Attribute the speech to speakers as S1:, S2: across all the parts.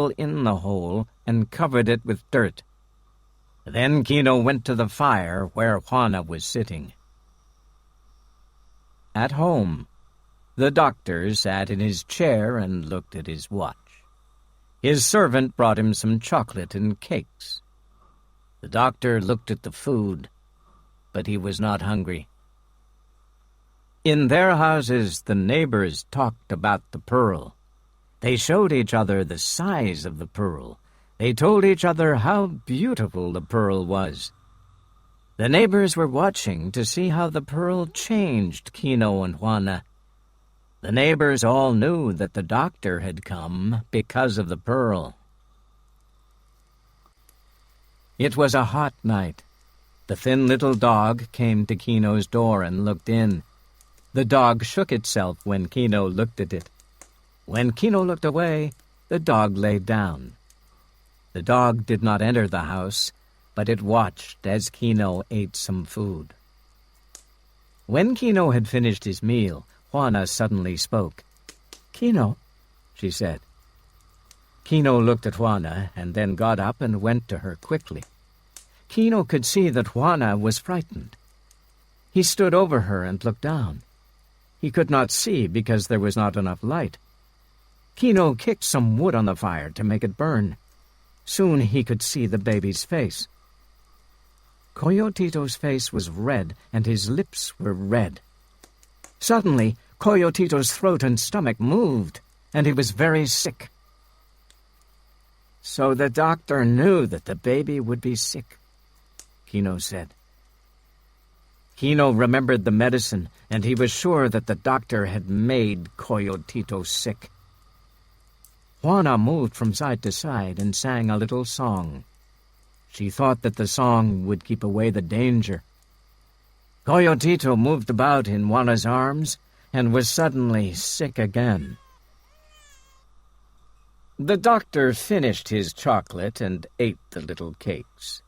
S1: in the hole and covered it with dirt. Then Kino went to the fire where Juana was sitting. At home, the doctor sat in his chair and looked at his watch. His servant brought him some chocolate and cakes. The doctor looked at the food, but he was not hungry. In their houses, the neighbors talked about the pearl. They showed each other the size of the pearl. They told each other how beautiful the pearl was. The neighbors were watching to see how the pearl changed Kino and Juana. The neighbors all knew that the doctor had come because of the pearl. It was a hot night. The thin little dog came to Kino's door and looked in. The dog shook itself when Kino looked at it. When Kino looked away, the dog lay down. The dog did not enter the house, but it watched as Kino ate some food. When Kino had finished his meal, Juana suddenly spoke. "Kino," she said. Kino looked at Juana and then got up and went to her quickly. Kino could see that Juana was frightened. He stood over her and looked down. He could not see because there was not enough light. Kino kicked some wood on the fire to make it burn. Soon he could see the baby's face. Coyotito's face was red, and his lips were red. Suddenly, Coyotito's throat and stomach moved, and he was very sick. "So the doctor knew that the baby would be sick," Kino said. Kino remembered the medicine, and he was sure that the doctor had made Coyotito sick. Juana moved from side to side and sang a little song. She thought that the song would keep away the danger. Coyotito moved about in Juana's arms and was suddenly sick again. The doctor finished his chocolate and ate the little cakes.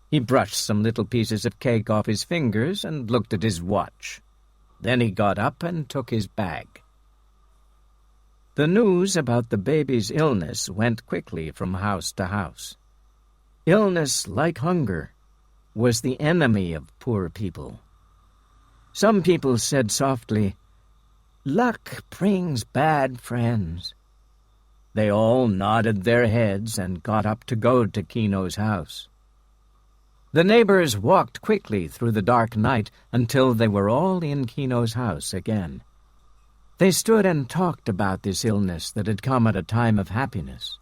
S1: He brushed some little pieces of cake off his fingers and looked at his watch. Then he got up and took his bag. The news about the baby's illness went quickly from house to house. Illness, like hunger, was the enemy of poor people. Some people said softly, "Luck brings bad friends." They all nodded their heads and got up to go to Kino's house. The neighbors walked quickly through the dark night until they were all in Kino's house again. They stood and talked about this illness that had come at a time of happiness.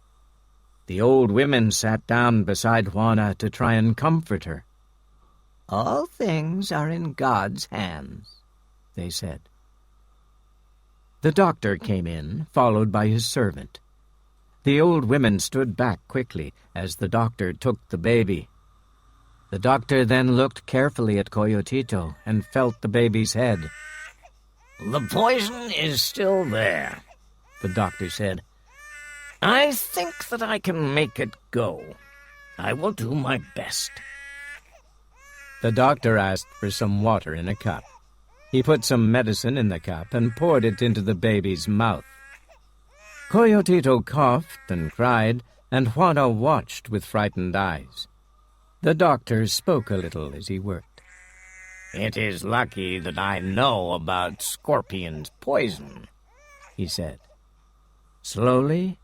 S1: The old women sat down beside Juana to try and comfort her. "All things are in God's hands," they said. The doctor came in, followed by his servant. The old women stood back quickly as the doctor took the baby. The doctor then looked carefully at Coyotito and felt the baby's head. "The poison is still there," the doctor said. "I think that I can make it go. I will do my best." The doctor asked for some water in a cup. He put some medicine in the cup and poured it into the baby's mouth. Coyotito coughed and cried, and Juana watched with frightened eyes. The doctor spoke a little as he worked. "It is lucky that I know about Scorpion's poison," he said. Slowly,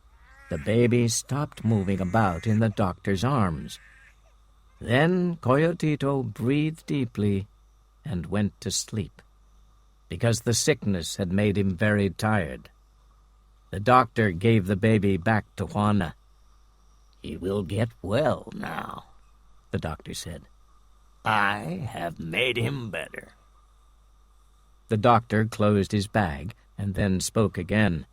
S1: the baby stopped moving about in the doctor's arms. Then Coyotito breathed deeply and went to sleep, because the sickness had made him very tired. The doctor gave the baby back to Juana. "He will get well now," the doctor said. "I have made him better." The doctor closed his bag and then spoke again.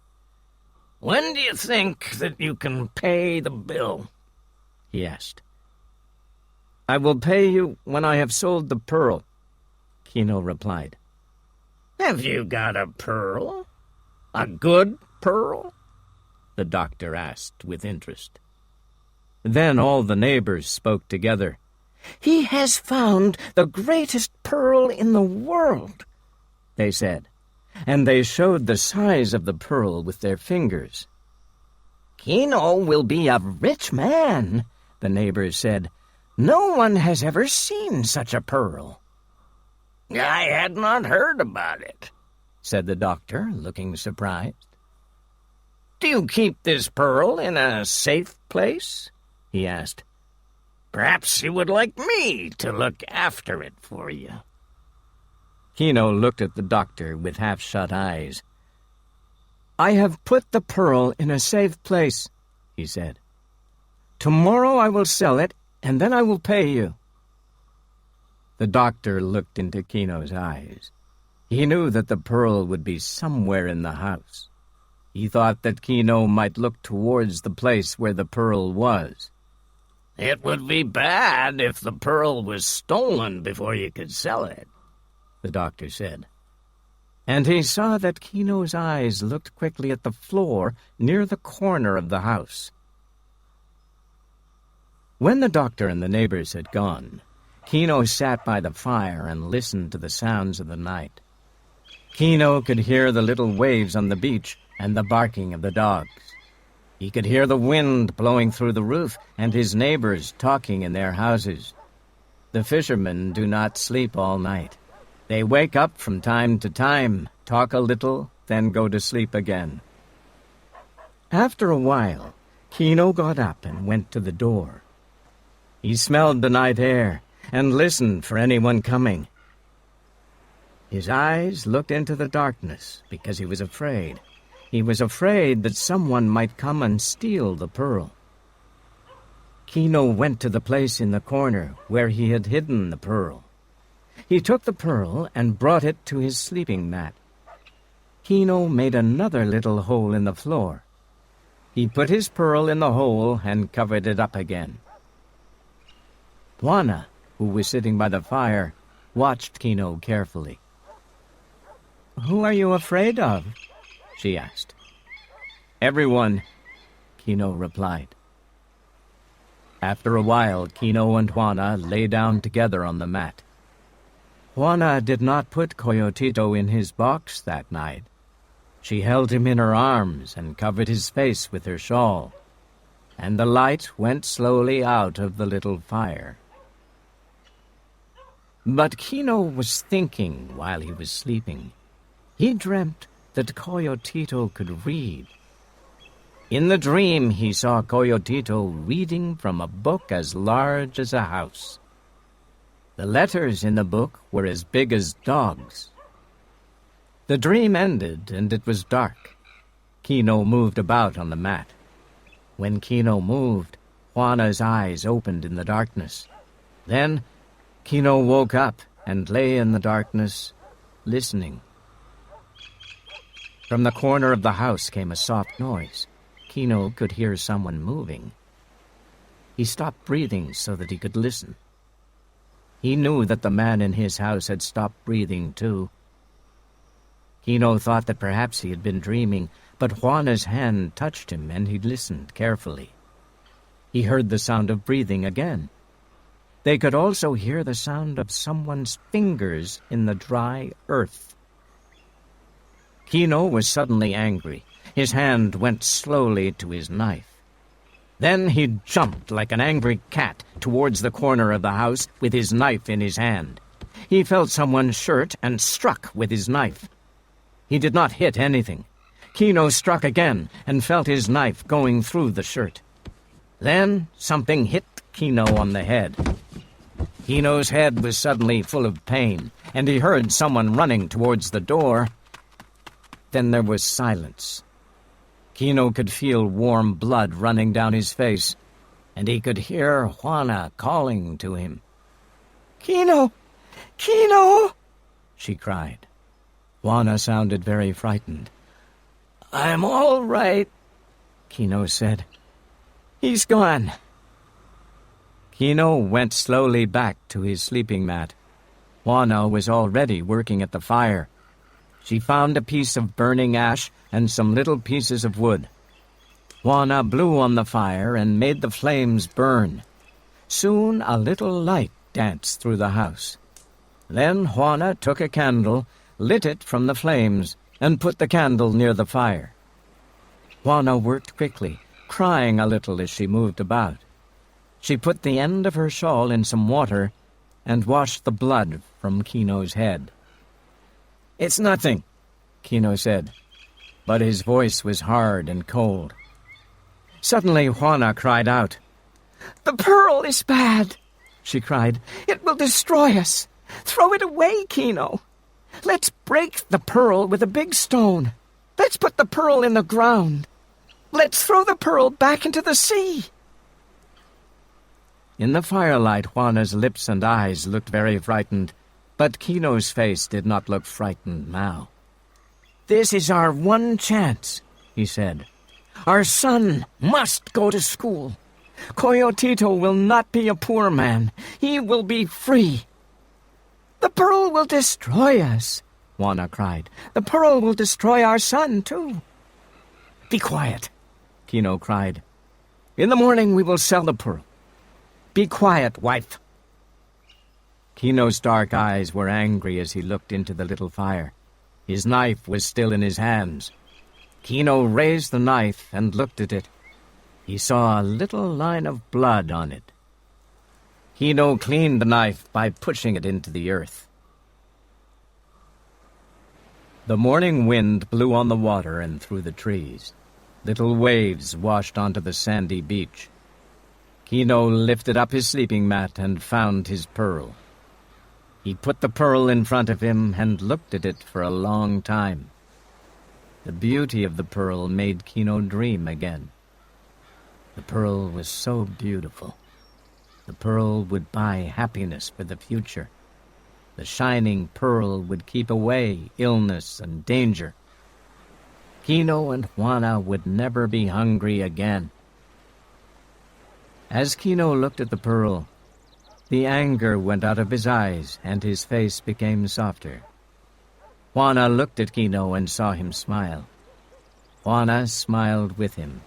S1: "When do you think that you can pay the bill?" he asked. "I will pay you when I have sold the pearl," Kino replied. "Have you got a pearl? A good pearl?" the doctor asked with interest. Then all the neighbors spoke together. "He has found the greatest pearl in the world," they said, and they showed the size of the pearl with their fingers. "Kino will be a rich man," the neighbors said. "No one has ever seen such a pearl." "I had not heard about it," said the doctor, looking surprised. "Do you keep this pearl in a safe place?" he asked. "Perhaps you would like me to look after it for you." Kino looked at the doctor with half-shut eyes. "I have put the pearl in a safe place," he said. "Tomorrow I will sell it, and then I will pay you." The doctor looked into Kino's eyes. He knew that the pearl would be somewhere in the house. He thought that Kino might look towards the place where the pearl was. "It would be bad if the pearl was stolen before you could sell it," the doctor said. And he saw that Kino's eyes looked quickly at the floor near the corner of the house. When the doctor and the neighbors had gone, Kino sat by the fire and listened to the sounds of the night. Kino could hear the little waves on the beach and the barking of the dogs. He could hear the wind blowing through the roof and his neighbors talking in their houses. The fishermen do not sleep all night. They wake up from time to time, talk a little, then go to sleep again. After a while, Kino got up and went to the door. He smelled the night air and listened for anyone coming. His eyes looked into the darkness because he was afraid. He was afraid that someone might come and steal the pearl. Kino went to the place in the corner where he had hidden the pearl. He took the pearl and brought it to his sleeping mat. Kino made another little hole in the floor. He put his pearl in the hole and covered it up again. Juana, who was sitting by the fire, watched Kino carefully. "Who are you afraid of?" she asked. "Everyone," Kino replied. After a while, Kino and Juana lay down together on the mat. Juana did not put Coyotito in his box that night. She held him in her arms and covered his face with her shawl, and the light went slowly out of the little fire. But Kino was thinking while he was sleeping. He dreamt that Coyotito could read. In the dream, he saw Coyotito reading from a book as large as a house. The letters in the book were as big as dogs. The dream ended, and it was dark. Kino moved about on the mat. When Kino moved, Juana's eyes opened in the darkness. Then Kino woke up and lay in the darkness, listening. From the corner of the house came a soft noise. Kino could hear someone moving. He stopped breathing so that he could listen. He knew that the man in his house had stopped breathing, too. Kino thought that perhaps he had been dreaming, but Juana's hand touched him, and he listened carefully. He heard the sound of breathing again. They could also hear the sound of someone's fingers in the dry earth. Kino was suddenly angry. His hand went slowly to his knife. Then he jumped like an angry cat towards the corner of the house with his knife in his hand. He felt someone's shirt and struck with his knife. He did not hit anything. Kino struck again and felt his knife going through the shirt. Then something hit Kino on the head. Kino's head was suddenly full of pain, and he heard someone running towards the door. Then there was silence. Kino could feel warm blood running down his face, and he could hear Juana calling to him. "Kino! Kino!" she cried. Juana sounded very frightened. "I'm all right," Kino said. "He's gone." Kino went slowly back to his sleeping mat. Juana was already working at the fire. She found a piece of burning ash and some little pieces of wood. Juana blew on the fire and made the flames burn. Soon a little light danced through the house. Then Juana took a candle, lit it from the flames, and put the candle near the fire. Juana worked quickly, crying a little as she moved about. She put the end of her shawl in some water and washed the blood from Kino's head. "It's nothing," Kino said, but his voice was hard and cold. Suddenly Juana cried out. "The pearl is bad," she cried. "It will destroy us. Throw it away, Kino. Let's break the pearl with a big stone. Let's put the pearl in the ground. Let's throw the pearl back into the sea." In the firelight, Juana's lips and eyes looked very frightened, but Kino's face did not look frightened now. "This is our one chance," he said. "Our son must go to school. Coyotito will not be a poor man. He will be free." "The pearl will destroy us," Juana cried. "The pearl will destroy our son, too." "Be quiet," Kino cried. "In the morning we will sell the pearl. Be quiet, wife." Kino's dark eyes were angry as he looked into the little fire. His knife was still in his hands. Kino raised the knife and looked at it. He saw a little line of blood on it. Kino cleaned the knife by pushing it into the earth. The morning wind blew on the water and through the trees. Little waves washed onto the sandy beach. Kino lifted up his sleeping mat and found his pearl. He put the pearl in front of him and looked at it for a long time. The beauty of the pearl made Kino dream again. The pearl was so beautiful. The pearl would buy happiness for the future. The shining pearl would keep away illness and danger. Kino and Juana would never be hungry again. As Kino looked at the pearl, the anger went out of his eyes and his face became softer. Juana looked at Kino and saw him smile. Juana smiled with him,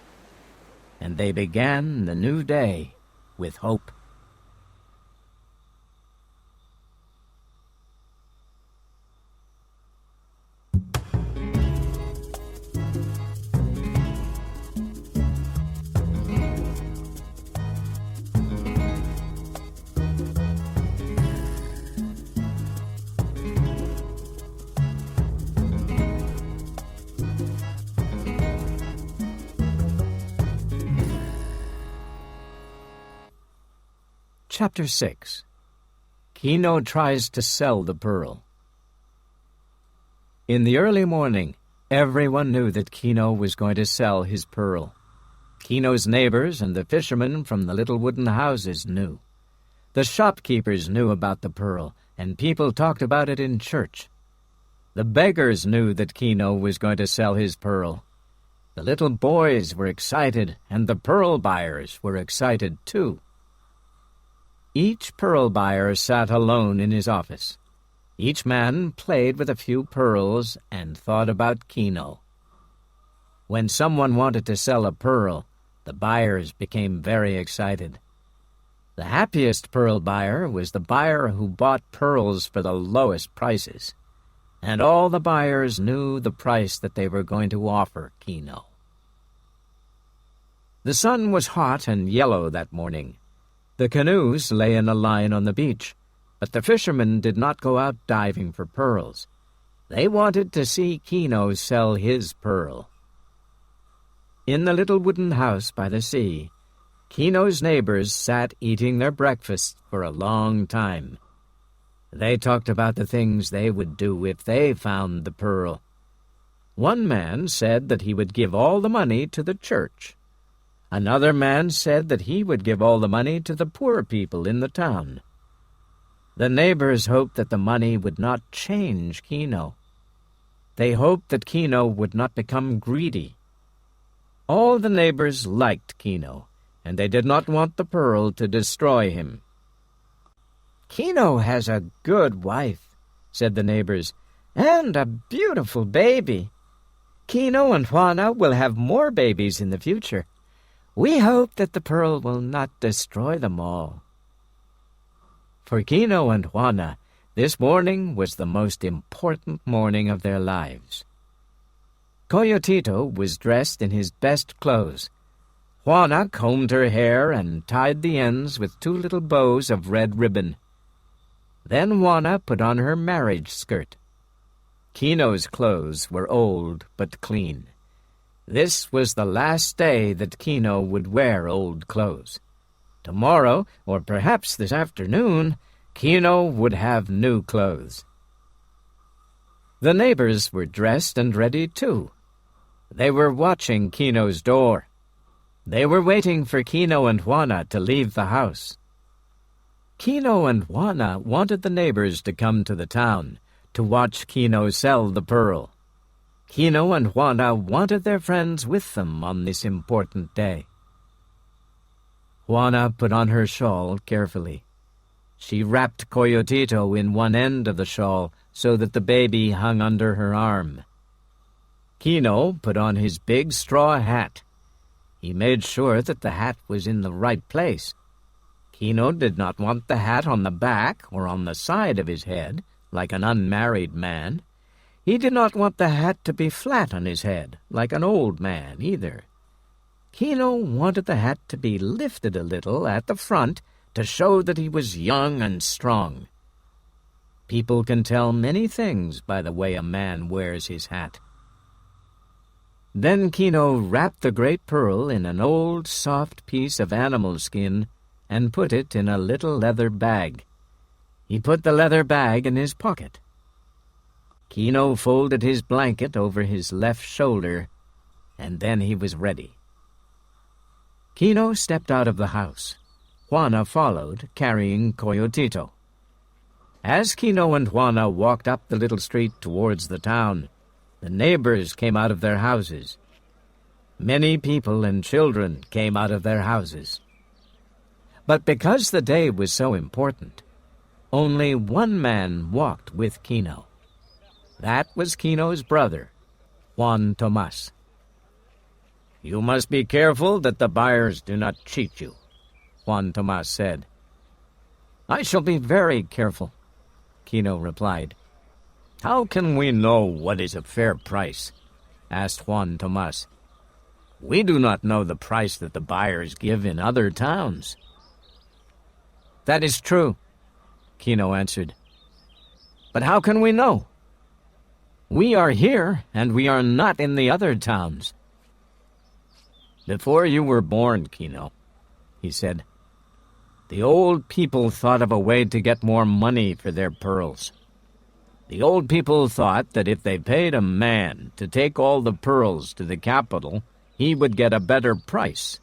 S1: and they began the new day with hope. Chapter 6. Kino tries to sell the pearl. In the early morning, everyone knew that Kino was going to sell his pearl. Kino's neighbors and the fishermen from the little wooden houses knew. The shopkeepers knew about the pearl, and people talked about it in church. The beggars knew that Kino was going to sell his pearl. The little boys were excited, and the pearl buyers were excited too. Each pearl buyer sat alone in his office. Each man played with a few pearls and thought about Kino. When someone wanted to sell a pearl, the buyers became very excited. The happiest pearl buyer was the buyer who bought pearls for the lowest prices, and all the buyers knew the price that they were going to offer Kino. The sun was hot and yellow that morning. The canoes lay in a line on the beach, but the fishermen did not go out diving for pearls. They wanted to see Kino sell his pearl. In the little wooden house by the sea, Kino's neighbors sat eating their breakfast for a long time. They talked about the things they would do if they found the pearl. One man said that he would give all the money to the church. Another man said that he would give all the money to the poor people in the town. The neighbors hoped that the money would not change Kino. They hoped that Kino would not become greedy. All the neighbors liked Kino, and they did not want the pearl to destroy him. "Kino has a good wife," said the neighbors, "and a beautiful baby. Kino and Juana will have more babies in the future. We hope that the pearl will not destroy them all." For Kino and Juana, this morning was the most important morning of their lives. Coyotito was dressed in his best clothes. Juana combed her hair and tied the ends with 2 little bows of red ribbon. Then Juana put on her marriage skirt. Kino's clothes were old but clean. This was the last day that Kino would wear old clothes. Tomorrow, or perhaps this afternoon, Kino would have new clothes. The neighbors were dressed and ready too. They were watching Kino's door. They were waiting for Kino and Juana to leave the house. Kino and Juana wanted the neighbors to come to the town to watch Kino sell the pearl. Kino and Juana wanted their friends with them on this important day. Juana put on her shawl carefully. She wrapped Coyotito in one end of the shawl so that the baby hung under her arm. Kino put on his big straw hat. He made sure that the hat was in the right place. Kino did not want the hat on the back or on the side of his head, like an unmarried man. He did not want the hat to be flat on his head, like an old man, either. Kino wanted the hat to be lifted a little at the front to show that he was young and strong. People can tell many things by the way a man wears his hat. Then Kino wrapped the great pearl in an old, soft piece of animal skin and put it in a little leather bag. He put the leather bag in his pocket. Kino folded his blanket over his left shoulder, and then he was ready. Kino stepped out of the house. Juana followed, carrying Coyotito. As Kino and Juana walked up the little street towards the town, the neighbors came out of their houses. Many people and children came out of their houses. But because the day was so important, only one man walked with Kino. That was Kino's brother, Juan Tomas. "You must be careful that the buyers do not cheat you," Juan Tomas said. "I shall be very careful," Kino replied. "How can we know what is a fair price?" asked Juan Tomas. "We do not know the price that the buyers give in other towns." "That is true," Kino answered. "But how can we know? We are here, and we are not in the other towns." "Before you were born, Kino," he said, "the old people thought of a way to get more money for their pearls. The old people thought that if they paid a man to take all the pearls to the capital, he would get a better price."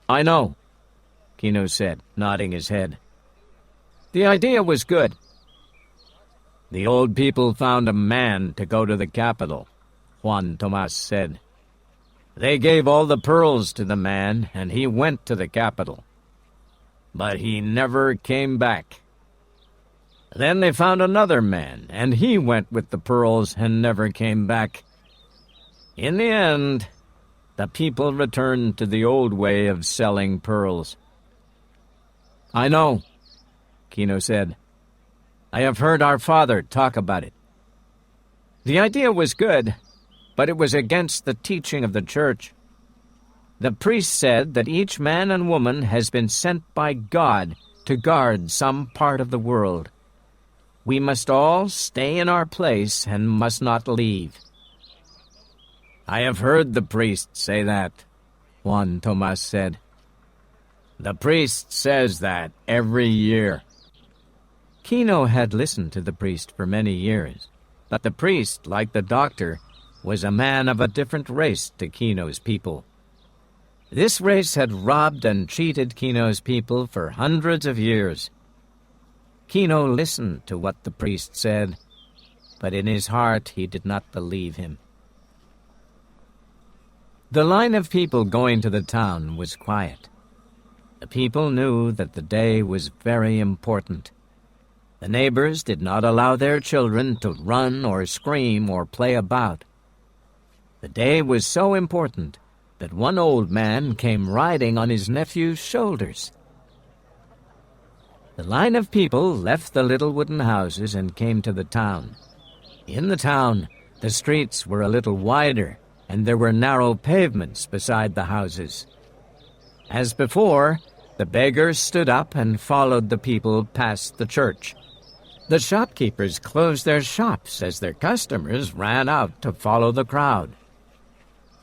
S1: "I know," Kino said, nodding his head. "The idea was good." "The old people found a man to go to the capital," Juan Tomas said. "They gave all the pearls to the man, and he went to the capital. But he never came back. Then they found another man, and he went with the pearls and never came back. In the end, the people returned to the old way of selling pearls." "I know," Kino said. "I have heard our father talk about it. The idea was good, but it was against the teaching of the church. The priest said that each man and woman has been sent by God to guard some part of the world. We must all stay in our place and must not leave." "I have heard the priest say that," Juan Tomas said. "The priest says that every year." Kino had listened to the priest for many years, but the priest, like the doctor, was a man of a different race to Kino's people. This race had robbed and cheated Kino's people for hundreds of years. Kino listened to what the priest said, but in his heart he did not believe him. The line of people going to the town was quiet. The people knew that the day was very important. The neighbors did not allow their children to run or scream or play about. The day was so important that one old man came riding on his nephew's shoulders. The line of people left the little wooden houses and came to the town. In the town, the streets were a little wider, and there were narrow pavements beside the houses. As before, the beggars stood up and followed the people past the church. The shopkeepers closed their shops as their customers ran out to follow the crowd.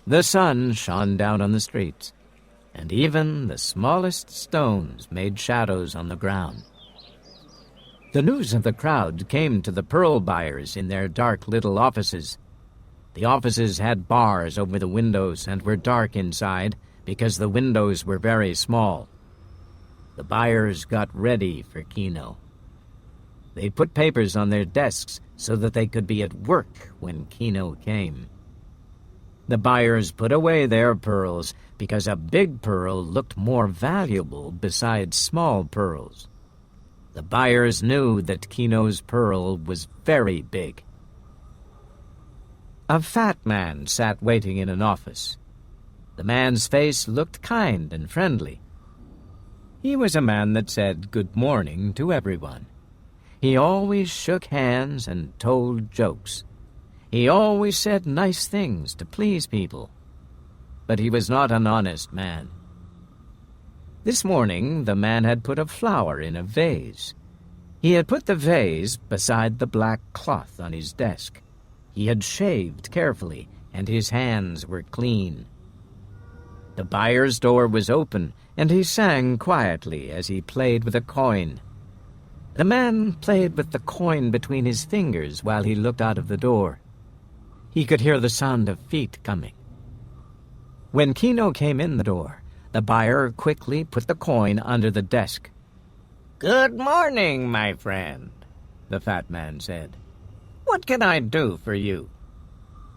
S1: The sun shone down on the streets, and even the smallest stones made shadows on the ground. The news of the crowd came to the pearl buyers in their dark little offices. The offices had bars over the windows and were dark inside because the windows were very small. The buyers got ready for Kino. They put papers on their desks so that they could be at work when Kino came. The buyers put away their pearls because a big pearl looked more valuable besides small pearls. The buyers knew that Kino's pearl was very big. A fat man sat waiting in an office. The man's face looked kind and friendly. He was a man that said good morning to everyone. He always shook hands and told jokes. He always said nice things to please people. But he was not an honest man. This morning the man had put a flower in a vase. He had put the vase beside the black cloth on his desk. He had shaved carefully, and his hands were clean. The buyer's door was open, and he sang quietly as he played with a coin. The man played with the coin between his fingers while he looked out of the door. He could hear the sound of feet coming. When Kino came in the door, the buyer quickly put the coin under the desk. "Good morning, my friend," the fat man said. "What can I do for you?"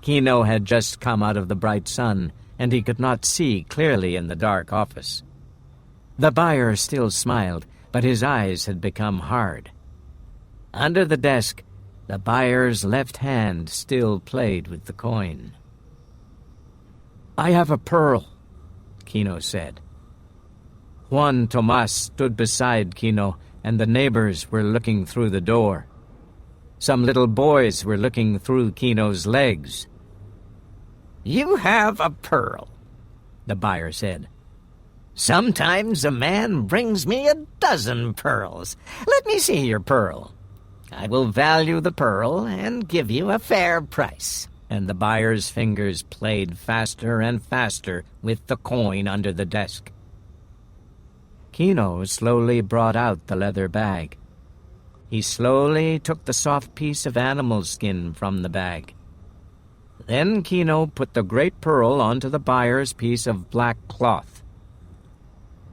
S1: Kino had just come out of the bright sun, and he could not see clearly in the dark office. The buyer still smiled, but his eyes had become hard. Under the desk, the buyer's left hand still played with the coin. "I have a pearl," Kino said. Juan Tomas stood beside Kino, and the neighbors were looking through the door. Some little boys were looking through Kino's legs. "You have a pearl," the buyer said. "Sometimes a man brings me a dozen pearls. Let me see your pearl. I will value the pearl and give you a fair price." And the buyer's fingers played faster and faster with the coin under the desk. Kino slowly brought out the leather bag. He slowly took the soft piece of animal skin from the bag. Then Kino put the great pearl onto the buyer's piece of black cloth.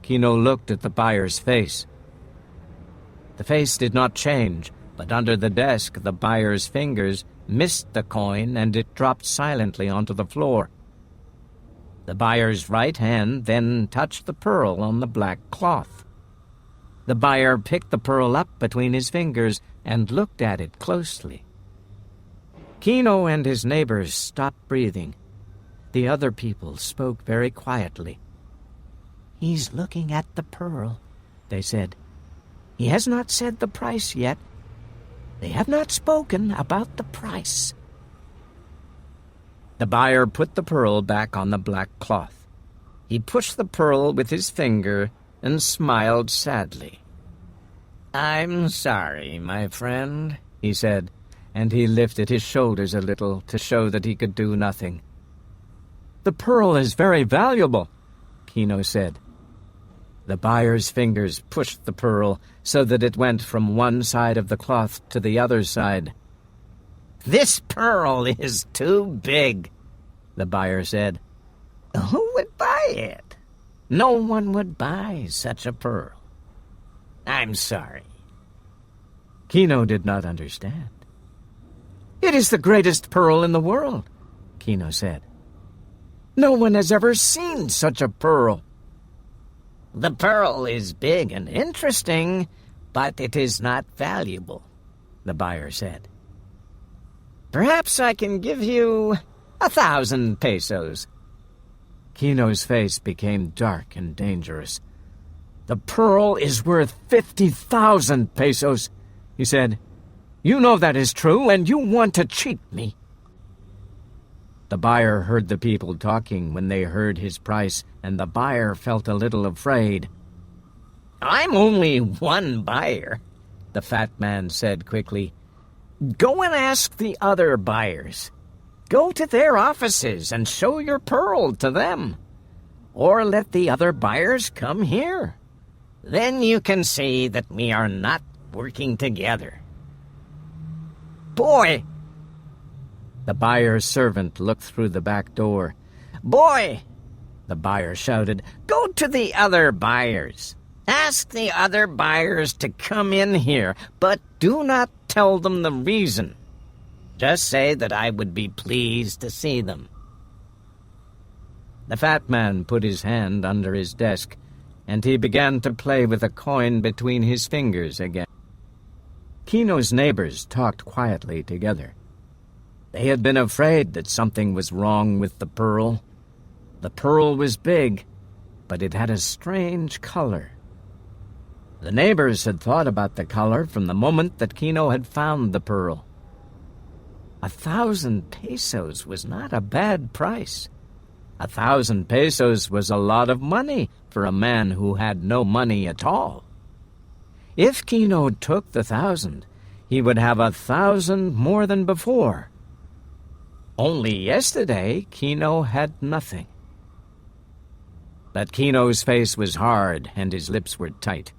S1: Kino looked at the buyer's face. The face did not change, but under the desk the buyer's fingers missed the coin and it dropped silently onto the floor. The buyer's right hand then touched the pearl on the black cloth. The buyer picked the pearl up between his fingers and looked at it closely. Kino and his neighbors stopped breathing. The other people spoke very quietly. "He's looking at the pearl," they said. "He has not said the price yet. They have not spoken about the price." The buyer put the pearl back on the black cloth. He pushed the pearl with his finger and smiled sadly. "I'm sorry, my friend," he said, and he lifted his shoulders a little to show that he could do nothing. "The pearl is very valuable," Kino said. The buyer's fingers pushed the pearl so that it went from one side of the cloth to the other side. "This pearl is too big," the buyer said. "Who would buy it? No one would buy such a pearl. I'm sorry." Kino did not understand. "It is the greatest pearl in the world," Kino said. "No one has ever seen such a pearl." "The pearl is big and interesting, but it is not valuable," the buyer said. "Perhaps I can give you 1,000 pesos. Kino's face became dark and dangerous. "The pearl is worth 50,000 pesos, he said. "You know that is true, and you want to cheat me." The buyer heard the people talking when they heard his price, and the buyer felt a little afraid. "I'm only one buyer," the fat man said quickly. "Go and ask the other buyers. Go to their offices and show your pearl to them. Or let the other buyers come here. Then you can see that we are not working together." "Boy!" The buyer's servant looked through the back door. "Boy!" the buyer shouted. "Go to the other buyers. Ask the other buyers to come in here, but do not tell them the reason. Just say that I would be pleased to see them." The fat man put his hand under his desk, and he began to play with a coin between his fingers again. Kino's neighbors talked quietly together. They had been afraid that something was wrong with the pearl. The pearl was big, but it had a strange color. The neighbors had thought about the color from the moment that Kino had found the pearl. 1,000 pesos was not a bad price. 1,000 pesos was a lot of money for a man who had no money at all. If Kino took the 1,000, he would have 1,000 more than before. Only yesterday, Kino had nothing. But Kino's face was hard and his lips were tight.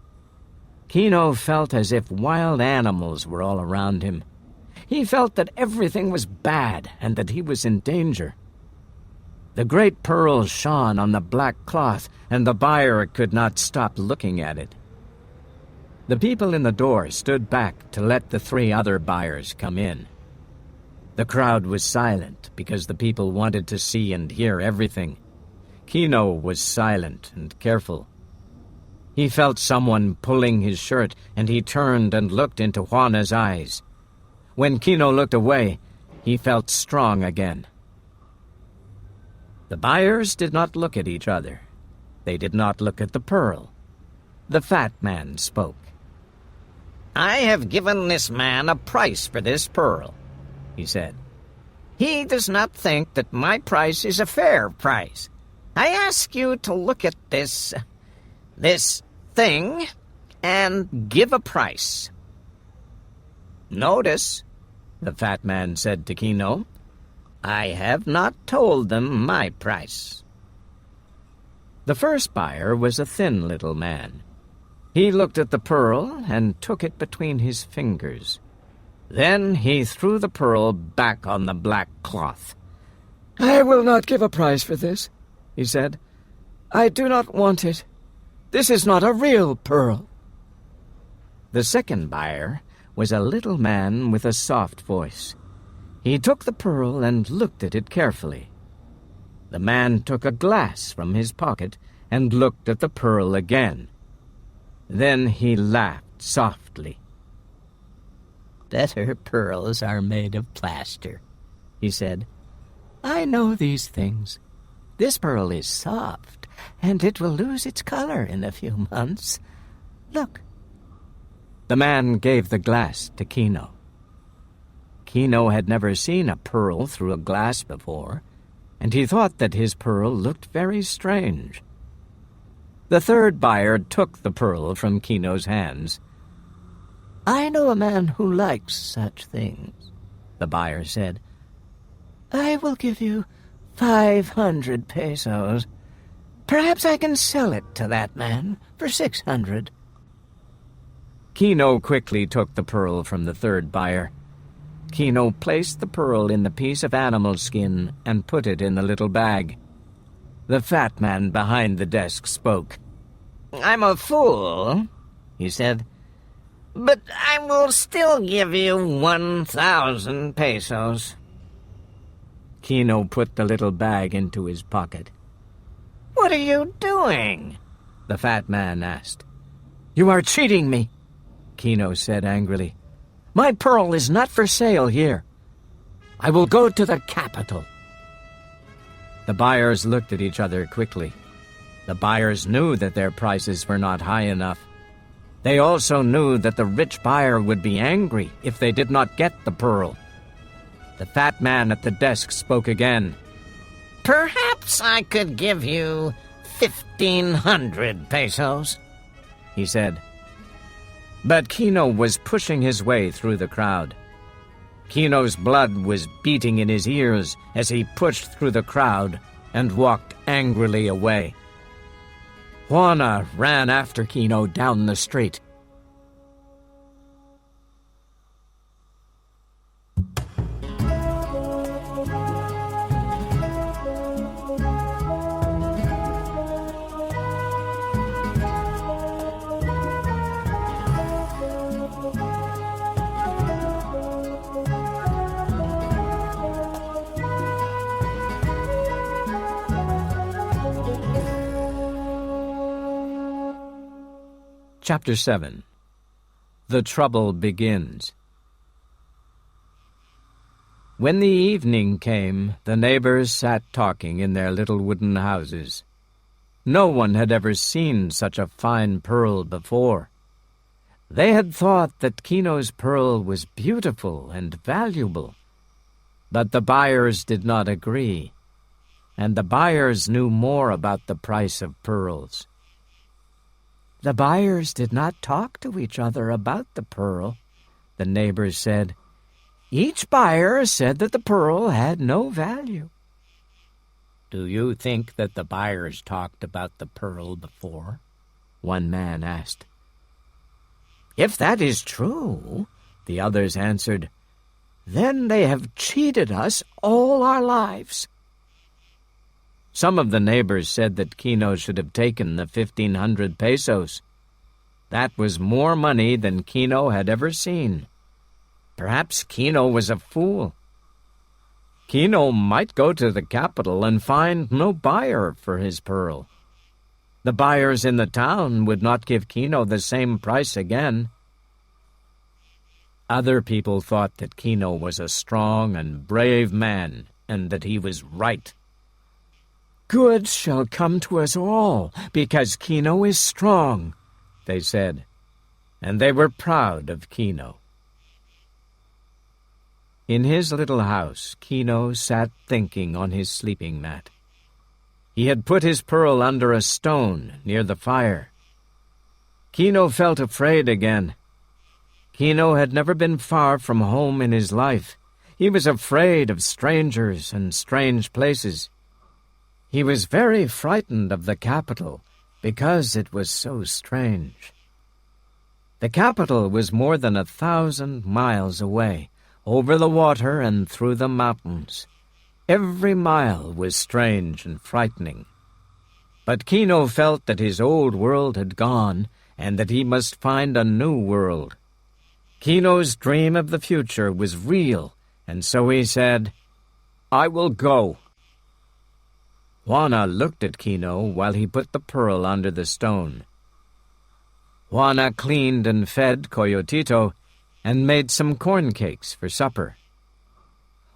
S1: Kino felt as if wild animals were all around him. He felt that everything was bad and that he was in danger. The great pearl shone on the black cloth, and the buyer could not stop looking at it. The people in the door stood back to let the 3 other buyers come in. The crowd was silent because the people wanted to see and hear everything. Kino was silent and careful. He felt someone pulling his shirt, and he turned and looked into Juana's eyes. When Kino looked away, he felt strong again. The buyers did not look at each other. They did not look at the pearl. The fat man spoke. "I have given this man a price for this pearl," he said. "He does not think that my price is a fair price. I ask you to look at this thing and give a price." "Notice," the fat man said to Kino, "I have not told them my price." The first buyer was a thin little man. He looked at the pearl and took it between his fingers. Then he threw the pearl back on the black cloth. "I will not give a price for this," he said. "I do not want it. This is not a real pearl." The second buyer was a little man with a soft voice. He took the pearl and looked at it carefully. The man took a glass from his pocket and looked at the pearl again. Then he laughed softly. "Better pearls are made of plaster," he said. "I know these things. This pearl is soft, and it will lose its color in a few months. Look." The man gave the glass to Kino. Kino had never seen a pearl through a glass before, and he thought that his pearl looked very strange. The third buyer took the pearl from Kino's hands. "I know a man who likes such things," the buyer said. "I will give you 500 pesos. Perhaps I can sell it to that man for 600. Kino quickly took the pearl from the third buyer. Kino placed the pearl in the piece of animal skin and put it in the little bag. The fat man behind the desk spoke. "I'm a fool," he said, "but I will still give you 1,000 pesos. Kino put the little bag into his pocket. "What are you doing?" the fat man asked. "You are cheating me," Kino said angrily. "My pearl is not for sale here. I will go to the capital." The buyers looked at each other quickly. The buyers knew that their prices were not high enough. They also knew that the rich buyer would be angry if they did not get the pearl. The fat man at the desk spoke again.
S2: "Perhaps I could give you 1,500 pesos,"
S1: he said. But Kino was pushing his way through the crowd. Kino's blood was beating in his ears as he pushed through the crowd and walked angrily away. Juana ran after Kino down the street. Chapter 7. The Trouble Begins. When the evening came, the neighbors sat talking in their little wooden houses. No one had ever seen such a fine pearl before. They had thought that Kino's pearl was beautiful and valuable. But the buyers did not agree, and the buyers knew more about the price of pearls. The buyers did not talk to each other about the pearl, the neighbors said. Each buyer said that the pearl had no value. "Do you think that the buyers talked about the pearl before?" one man asked. "If that is true," the others answered, "then they have cheated us all our lives." Some of the neighbors said that Kino should have taken the 1,500 pesos. That was more money than Kino had ever seen. Perhaps Kino was a fool. Kino might go to the capital and find no buyer for his pearl. The buyers in the town would not give Kino the same price again. Other people thought that Kino was a strong and brave man, and that he was right. "Good shall come to us all, because Kino is strong," they said, and they were proud of Kino. In his little house, Kino sat thinking on his sleeping mat. He had put his pearl under a stone near the fire. Kino felt afraid again. Kino had never been far from home in his life. He was afraid of strangers and strange places. He was very frightened of the capital because it was so strange. The capital was more than 1,000 miles away, over the water and through the mountains. Every mile was strange and frightening. But Kino felt that his old world had gone and that he must find a new world. Kino's dream of the future was real, and so he said, "I will go." Juana looked at Kino while he put the pearl under the stone. Juana cleaned and fed Coyotito and made some corn cakes for supper.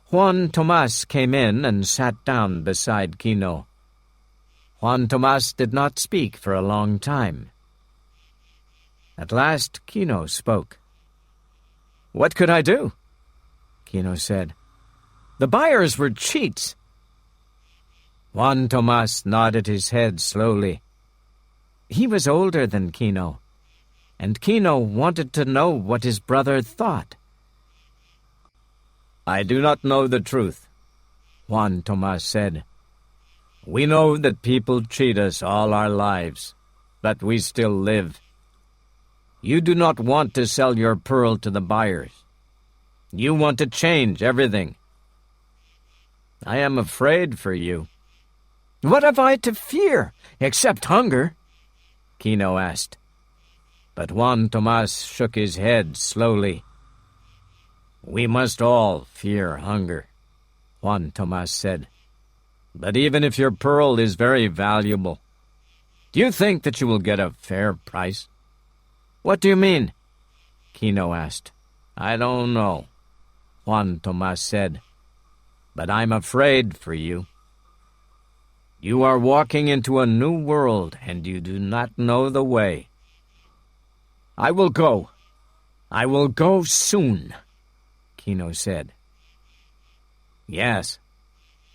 S1: Juan Tomas came in and sat down beside Kino. Juan Tomas did not speak for a long time. At last Kino spoke. "What could I do?" Kino said. "The buyers were cheats." Juan Tomas nodded his head slowly. He was older than Kino, and Kino wanted to know what his brother thought. "I do not know the truth," Juan Tomas said. "We know that people cheat us all our lives, but we still live. You do not want to sell your pearl to the buyers. You want to change everything. I am afraid for you." "What have I to fear, except hunger?" Kino asked. But Juan Tomas shook his head slowly. "We must all fear hunger," Juan Tomas said. "But even if your pearl is very valuable, do you think that you will get a fair price?" "What do you mean?" Kino asked. "I don't know," Juan Tomas said. "But I'm afraid for you. You are walking into a new world, and you do not know the way." "I will go. I will go soon," Kino said. Yes,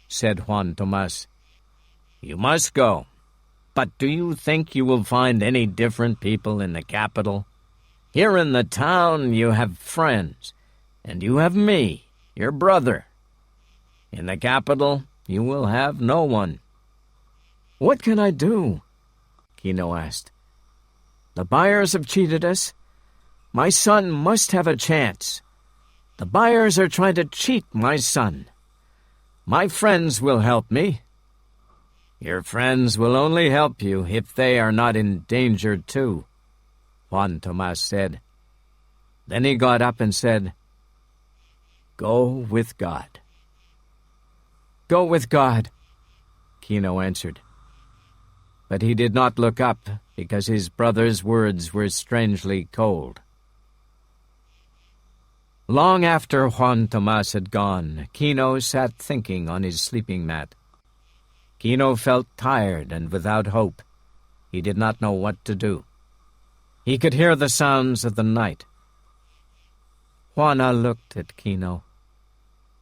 S1: said Juan Tomas. You must go. But do you think you will find any different people in the capital? Here in the town you have friends, and you have me, your brother. In the capital you will have no one. What can I do? Kino asked. The buyers have cheated us. My son must have a chance. The buyers are trying to cheat my son. My friends will help me. Your friends will only help you if they are not in danger too, Juan Tomas said. Then he got up and said, Go with God. Go with God, Kino answered. But he did not look up because his brother's words were strangely cold. Long after Juan Tomas had gone, Kino sat thinking on his sleeping mat. Kino felt tired and without hope. He did not know what to do. He could hear the sounds of the night. Juana looked at Kino.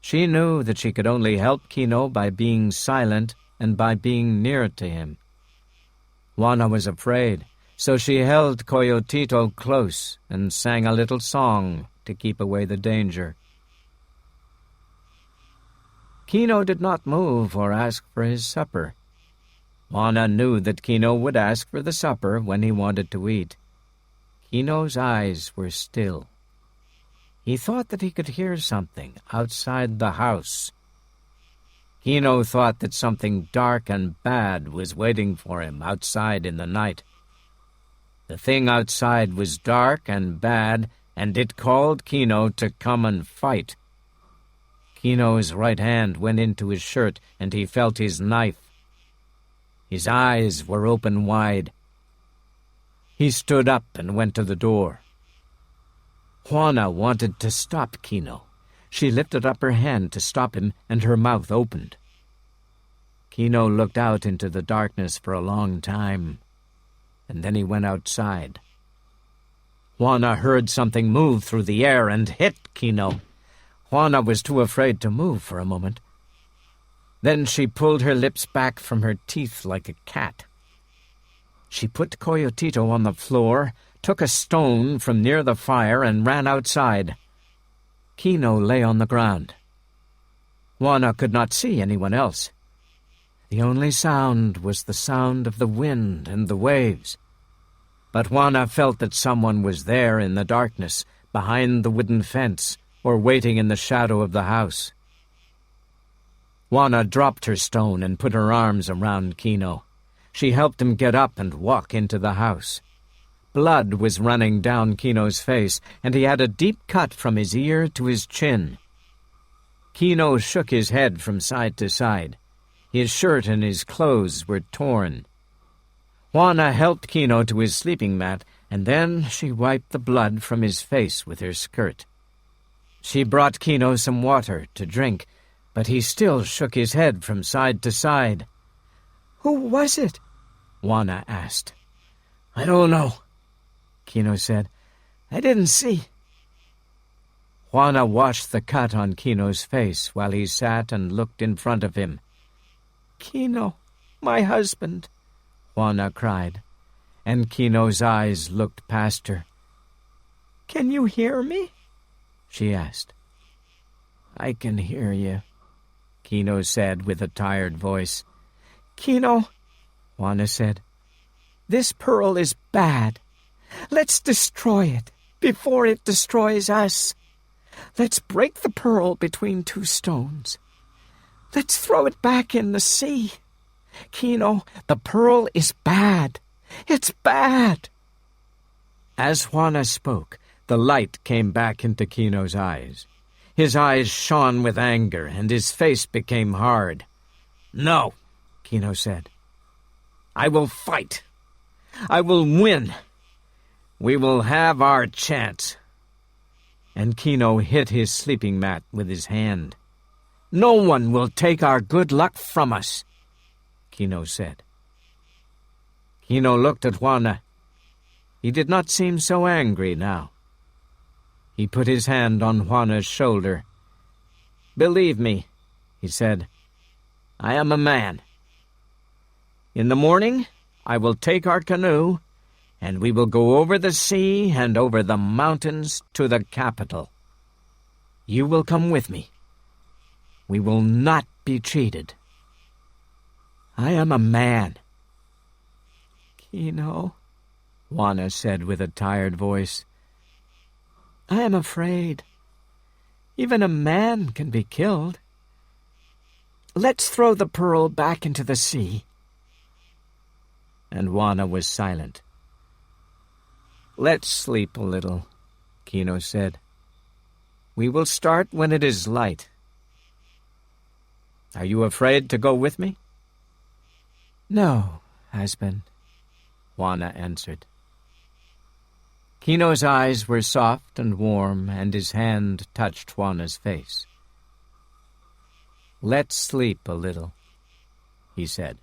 S1: She knew that she could only help Kino by being silent and by being near to him. Juana was afraid, so she held Coyotito close and sang a little song to keep away the danger. Kino did not move or ask for his supper. Juana knew that Kino would ask for the supper when he wanted to eat. Kino's eyes were still. He thought that he could hear something outside the house. Kino thought that something dark and bad was waiting for him outside in the night. The thing outside was dark and bad, and it called Kino to come and fight. Kino's right hand went into his shirt, and he felt his knife. His eyes were open wide. He stood up and went to the door. Juana wanted to stop Kino. She lifted up her hand to stop him, and her mouth opened. Kino looked out into the darkness for a long time, and then he went outside. Juana heard something move through the air and hit Kino. Juana was too afraid to move for a moment. Then she pulled her lips back from her teeth like a cat. She put Coyotito on the floor, took a stone from near the fire, and ran outside. Kino lay on the ground. Juana could not see anyone else. The only sound was the sound of the wind and the waves. But Juana felt that someone was there in the darkness, behind the wooden fence, or waiting in the shadow of the house. Juana dropped her stone and put her arms around Kino. She helped him get up and walk into the house. Blood was running down Kino's face, and he had a deep cut from his ear to his chin. Kino shook his head from side to side. His shirt and his clothes were torn. Juana helped Kino to his sleeping mat, and then she wiped the blood from his face with her skirt. She brought Kino some water to drink, but he still shook his head from side to side. "Who was it?" Juana asked. "I don't know," Kino said. "I didn't see." Juana washed the cut on Kino's face while he sat and looked in front of him. "Kino, my husband," Juana cried, and Kino's eyes looked past her. "Can you hear me?" she asked. "I can hear you," Kino said with a tired voice. "Kino," Juana said, "this pearl is bad. Let's destroy it before it destroys us. Let's break the pearl between two stones. Let's throw it back in the sea. Kino, the pearl is bad. It's bad." As Juana spoke, the light came back into Kino's eyes. His eyes shone with anger, and his face became hard. "No," Kino said. "I will fight. I will win. We will have our chance." And Kino hit his sleeping mat with his hand. "No one will take our good luck from us," Kino said. Kino looked at Juana. He did not seem so angry now. He put his hand on Juana's shoulder. "Believe me," he said. "I am a man. In the morning I will take our canoe, and we will go over the sea and over the mountains to the capital. You will come with me. We will not be cheated. I am a man." "Kino," Juana said with a tired voice, "I am afraid. Even a man can be killed. Let's throw the pearl back into the sea." And Juana was silent. "Let's sleep a little," Kino said. "We will start when it is light. Are you afraid to go with me?" "No, husband," Juana answered. Kino's eyes were soft and warm, and his hand touched Juana's face. "Let's sleep a little," he said.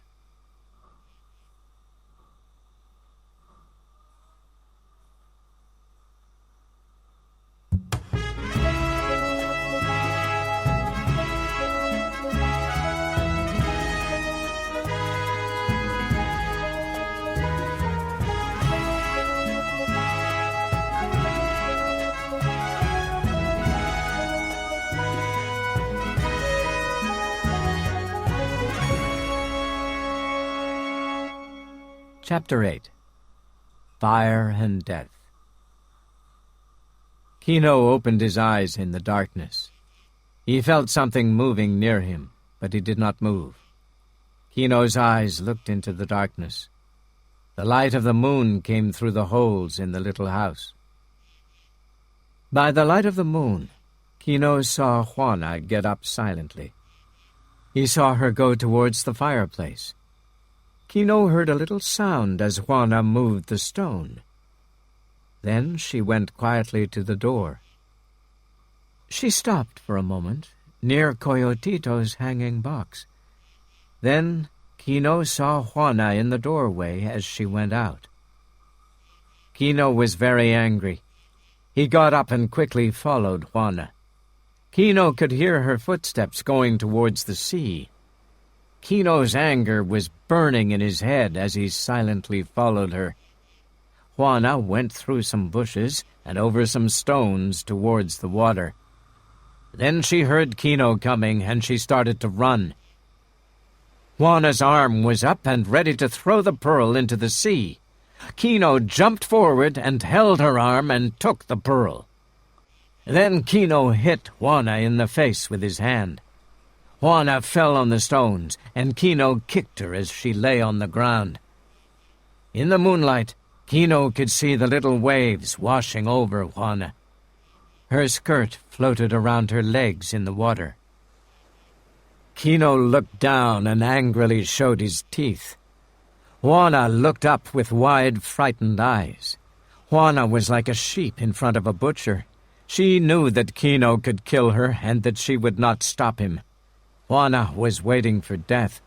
S1: Chapter 8. Fire and Death. Kino opened his eyes in the darkness. He felt something moving near him, but he did not move. Kino's eyes looked into the darkness. The light of the moon came through the holes in the little house. By the light of the moon, Kino saw Juana get up silently. He saw her go towards the fireplace. Kino heard a little sound as Juana moved the stone. Then she went quietly to the door. She stopped for a moment near Coyotito's hanging box. Then Kino saw Juana in the doorway as she went out. Kino was very angry. He got up and quickly followed Juana. Kino could hear her footsteps going towards the sea. Kino's anger was burning in his head as he silently followed her. Juana went through some bushes and over some stones towards the water. Then she heard Kino coming, and she started to run. Juana's arm was up and ready to throw the pearl into the sea. Kino jumped forward and held her arm and took the pearl. Then Kino hit Juana in the face with his hand. Juana fell on the stones, and Kino kicked her as she lay on the ground. In the moonlight, Kino could see the little waves washing over Juana. Her skirt floated around her legs in the water. Kino looked down and angrily showed his teeth. Juana looked up with wide, frightened eyes. Juana was like a sheep in front of a butcher. She knew that Kino could kill her and that she would not stop him. Juana was waiting for death.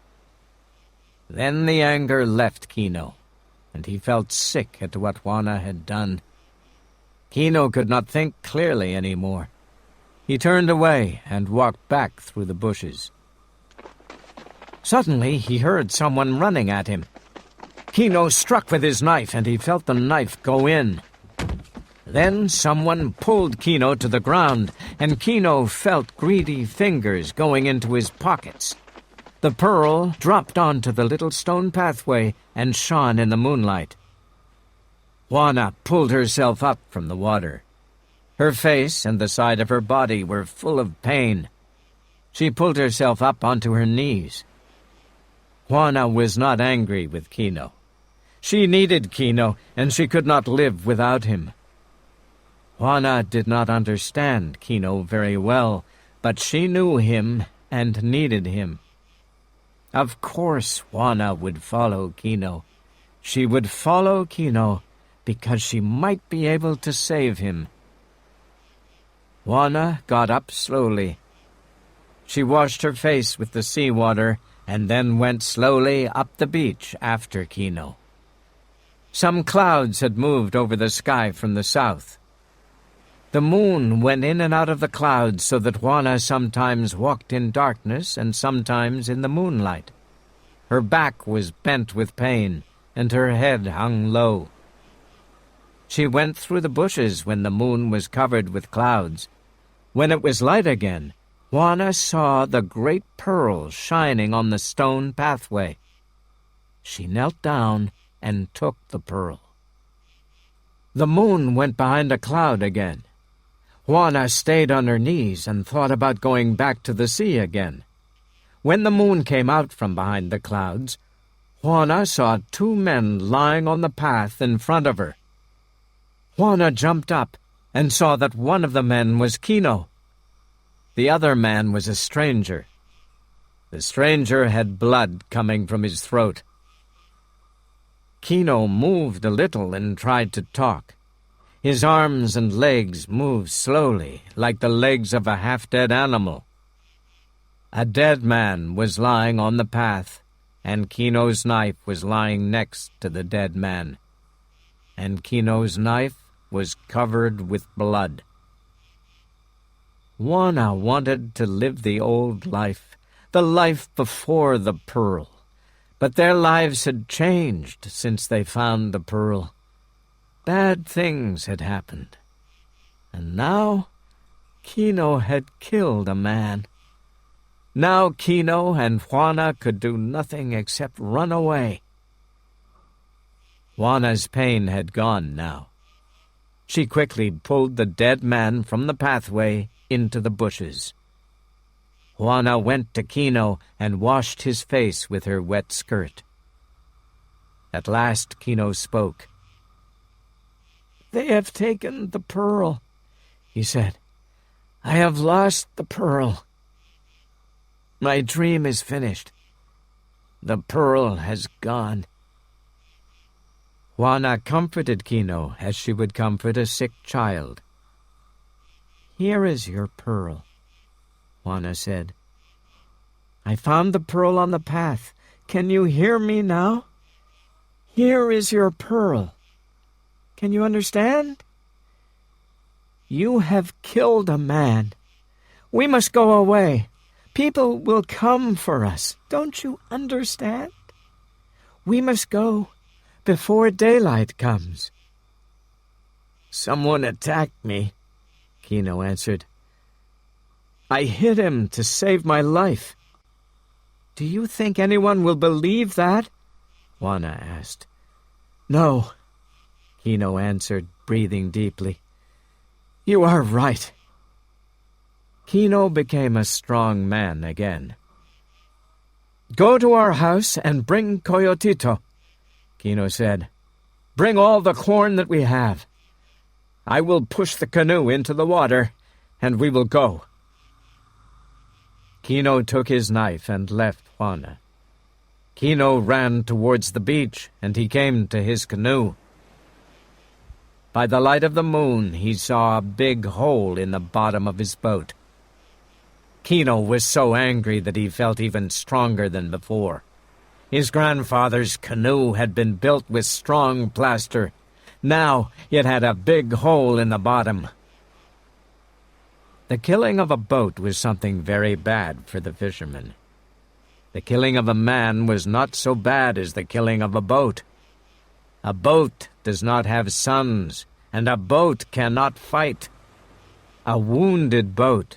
S1: Then the anger left Kino, and he felt sick at what Juana had done. Kino could not think clearly any more. He turned away and walked back through the bushes. Suddenly he heard someone running at him. Kino struck with his knife, and he felt the knife go in. Then someone pulled Kino to the ground, and Kino felt greedy fingers going into his pockets. The pearl dropped onto the little stone pathway and shone in the moonlight. Juana pulled herself up from the water. Her face and the side of her body were full of pain. She pulled herself up onto her knees. Juana was not angry with Kino. She needed Kino, and she could not live without him. Juana did not understand Kino very well, but she knew him and needed him. Of course Juana would follow Kino. She would follow Kino because she might be able to save him. Juana got up slowly. She washed her face with the seawater and then went slowly up the beach after Kino. Some clouds had moved over the sky from the south. The moon went in and out of the clouds so that Juana sometimes walked in darkness and sometimes in the moonlight. Her back was bent with pain, and her head hung low. She went through the bushes when the moon was covered with clouds. When it was light again, Juana saw the great pearl shining on the stone pathway. She knelt down and took the pearl. The moon went behind a cloud again. Juana stayed on her knees and thought about going back to the sea again. When the moon came out from behind the clouds, Juana saw 2 men lying on the path in front of her. Juana jumped up and saw that one of the men was Kino. The other man was a stranger. The stranger had blood coming from his throat. Kino moved a little and tried to talk. His arms and legs moved slowly, like the legs of a half-dead animal. A dead man was lying on the path, and Kino's knife was lying next to the dead man. And Kino's knife was covered with blood. Juana wanted to live the old life, the life before the pearl. But their lives had changed since they found the pearl. Bad things had happened. And now Kino had killed a man. Now Kino and Juana could do nothing except run away. Juana's pain had gone now. She quickly pulled the dead man from the pathway into the bushes. Juana went to Kino and washed his face with her wet skirt. At last Kino spoke. "They have taken the pearl," he said. "I have lost the pearl. My dream is finished. The pearl has gone." Juana comforted Kino as she would comfort a sick child. "Here is your pearl," Juana said. "I found the pearl on the path. Can you hear me now? Here is your pearl. Can you understand? You have killed a man. We must go away. People will come for us. Don't you understand? We must go before daylight comes." "Someone attacked me," Kino answered. "I hit him to save my life." "Do you think anyone will believe that?" Juana asked. "No," Kino answered, breathing deeply. "You are right." Kino became a strong man again. "Go to our house and bring Coyotito," Kino said. "Bring all the corn that we have. I will push the canoe into the water, and we will go." Kino took his knife and left Juana. Kino ran towards the beach, and he came to his canoe. By the light of the moon, he saw a big hole in the bottom of his boat. Kino was so angry that he felt even stronger than before. His grandfather's canoe had been built with strong plaster. Now it had a big hole in the bottom. The killing of a boat was something very bad for the fishermen. The killing of a man was not so bad as the killing of a boat. A boat does not have sons, and a boat cannot fight. A wounded boat